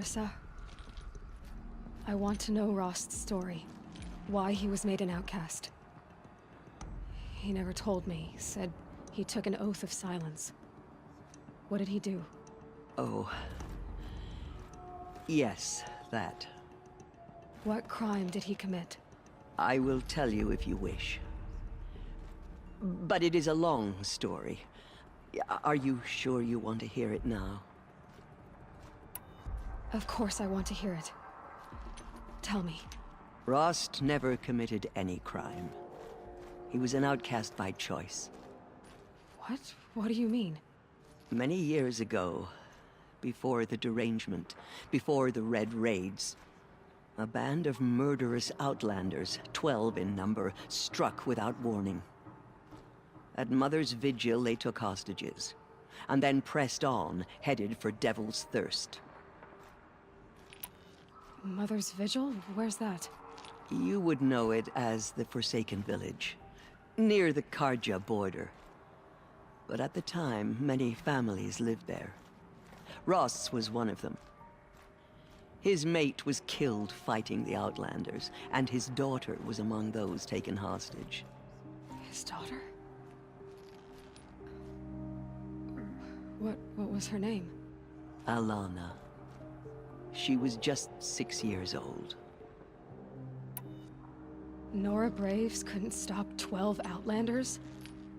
Marissa. I want to know Rost's story. Why he was made an outcast. He never told me. Said he took an oath of silence. What did he do? Oh. Yes, that. What crime did he commit? I will tell you if you wish. But it is a long story. Are you sure you want to hear it now? Of course I want to hear it. Tell me. Rost never committed any crime. He was an outcast by choice. What? What do you mean? Many years ago, before the derangement, before the Red Raids, a band of murderous outlanders, 12 in number, struck without warning. At Mother's Vigil, they took hostages, and then pressed on, headed for Devil's Thirst. Mother's Vigil? Where's that? You would know it as the Forsaken Village, near the Karja border. But at the time, many families lived there. Rost's was one of them. His mate was killed fighting the Outlanders, and his daughter was among those taken hostage. His daughter? What was her name? Alana. She was just 6 years old. Nora Braves couldn't stop 12 Outlanders?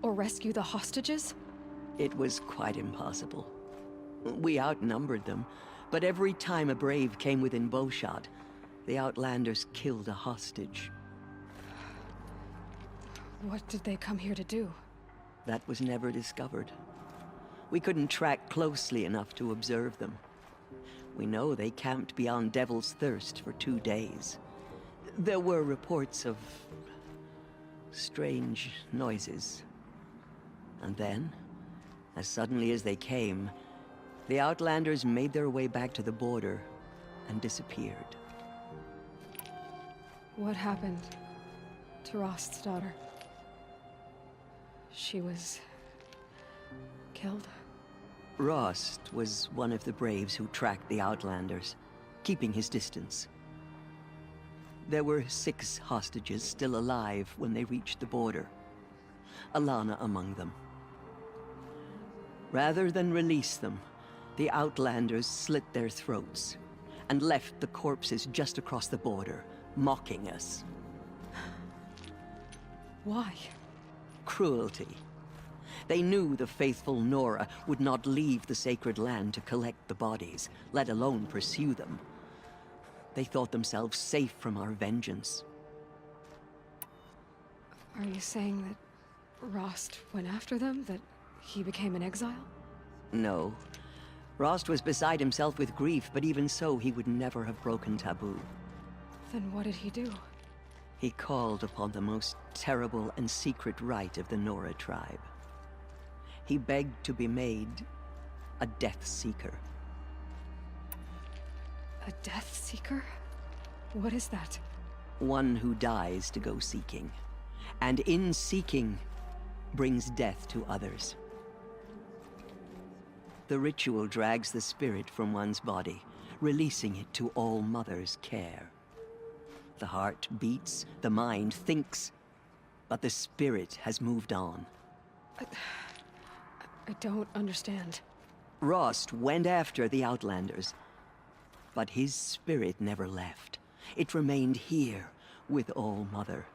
Or rescue the hostages? It was quite impossible. We outnumbered them, but every time a Brave came within bowshot, the Outlanders killed a hostage. What did they come here to do? That was never discovered. We couldn't track closely enough to observe them. We know they camped beyond Devil's Thirst for 2 days. There were reports of strange noises. And then, as suddenly as they came, the Outlanders made their way back to the border and disappeared. What happened to Rost's daughter? She was killed? Rost was one of the Braves who tracked the Outlanders, keeping his distance. There were 6 hostages still alive when they reached the border, Alana among them. Rather than release them, the Outlanders slit their throats and left the corpses just across the border, mocking us. Why? Cruelty. They knew the faithful Nora would not leave the sacred land to collect the bodies, let alone pursue them. They thought themselves safe from our vengeance. Are you saying that Rost went after them? That he became an exile? No. Rost was beside himself with grief, but even so, he would never have broken taboo. Then what did he do? He called upon the most terrible and secret rite of the Nora tribe. He begged to be made a Death Seeker. A Death Seeker? What is that? One who dies to go seeking, and in seeking, brings death to others. The ritual drags the spirit from one's body, releasing it to All Mother's care. The heart beats, the mind thinks, but the spirit has moved on. I don't understand. Rost went after the Outlanders, but his spirit never left. It remained here with All Mother.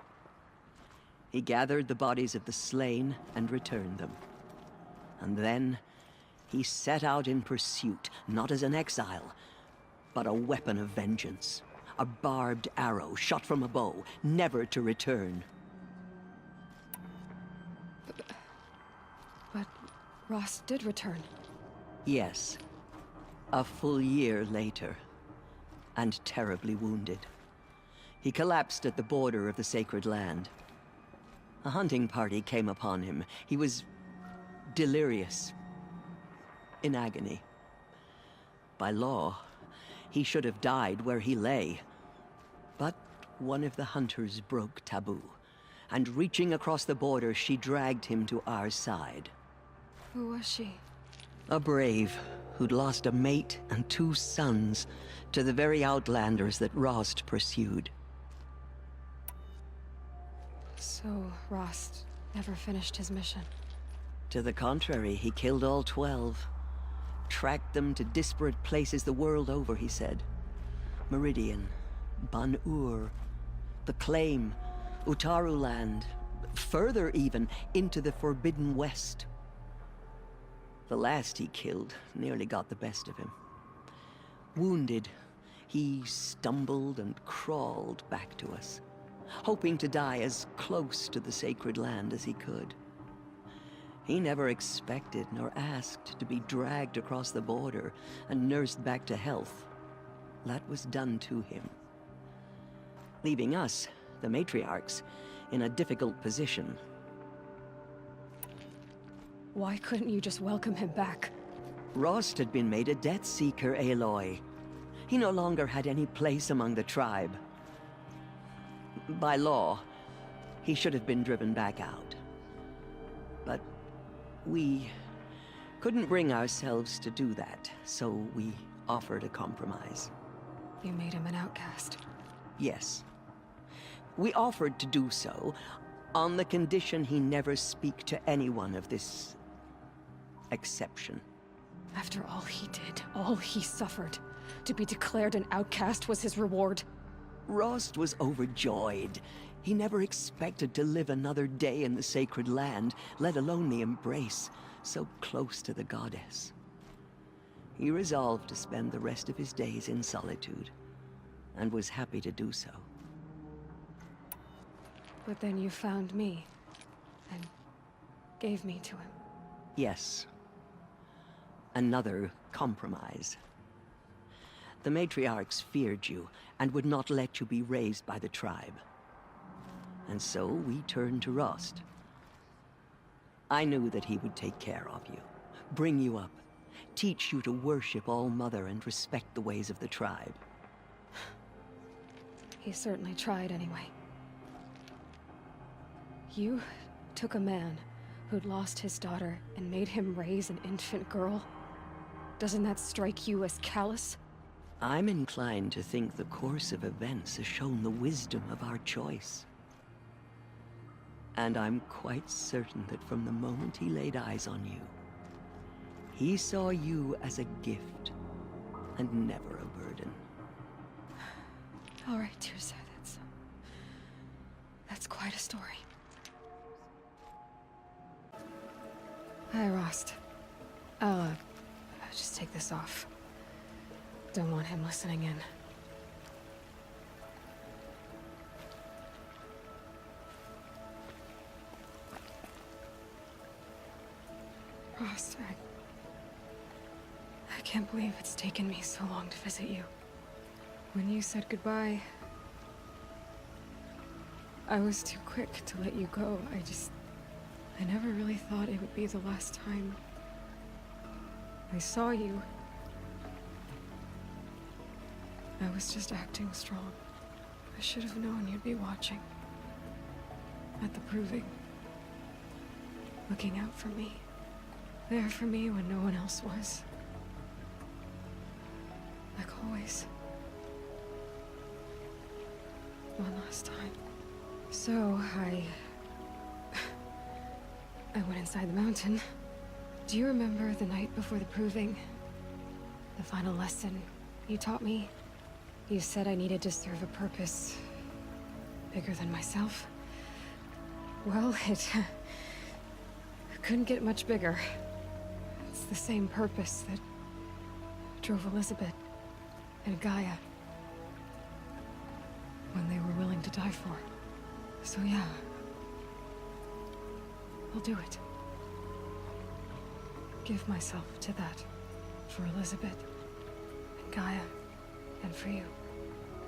He gathered the bodies of the slain and returned them. And then he set out in pursuit, not as an exile, but a weapon of vengeance. A barbed arrow shot from a bow, never to return. But Rost did return. Yes. A full year later. And terribly wounded. He collapsed at the border of the sacred land. A hunting party came upon him. He was delirious. In agony. By law, he should have died where he lay. But one of the hunters broke taboo, and reaching across the border, she dragged him to our side. Who was she? A brave who'd lost a mate and 2 sons to the very outlanders that Rost pursued. So, Rost never finished his mission. To the contrary, he killed all 12. Tracked them to disparate places the world over, he said. Meridian, Ban-Ur, the Claim, Utaru Land, further even, into the Forbidden West. The last he killed nearly got the best of him. Wounded, he stumbled and crawled back to us, hoping to die as close to the sacred land as he could. He never expected nor asked to be dragged across the border and nursed back to health. That was done to him, leaving us, the matriarchs, in a difficult position. Why couldn't you just welcome him back? Rost had been made a Death Seeker, Aloy. He no longer had any place among the tribe. By law, he should have been driven back out. But we couldn't bring ourselves to do that, so we offered a compromise. You made him an outcast. Yes. We offered to do so on the condition he never speak to anyone of this exception. After all he did, all he suffered, to be declared an outcast was his reward. Rost was overjoyed. He never expected to live another day in the sacred land, let alone the embrace, so close to the goddess. He resolved to spend the rest of his days in solitude, and was happy to do so. But then you found me, and gave me to him. Yes. Another compromise. The matriarchs feared you, and would not let you be raised by the tribe. And so we turned to Rost. I knew that he would take care of you, bring you up, teach you to worship All-Mother and respect the ways of the tribe. He certainly tried anyway. You took a man who'd lost his daughter and made him raise an infant girl? Doesn't that strike you as callous? I'm inclined to think the course of events has shown the wisdom of our choice. And I'm quite certain that from the moment he laid eyes on you, he saw you as a gift, and never a burden. All right, dear sir, that's quite a story. Hi, Rost. I'll just take this off. Don't want him listening in. Rost, I can't believe it's taken me so long to visit you. When you said goodbye, I was too quick to let you go. I never really thought it would be the last time I saw you. I was just acting strong. I should have known you'd be watching. At the proving. Looking out for me. There for me when no one else was. Like always. One last time. So, I went inside the mountain. Do you remember the night before the proving? The final lesson you taught me? You said I needed to serve a purpose bigger than myself. Well, it couldn't get much bigger. It's the same purpose that drove Elizabeth and Gaia when they were willing to die for. So yeah, I'll do it. Give myself to that. For Elizabeth, and Gaia, and for you.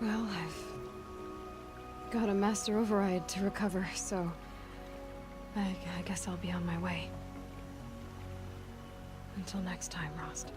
Well, I've got a master override to recover, so I guess I'll be on my way. Until next time, Rost.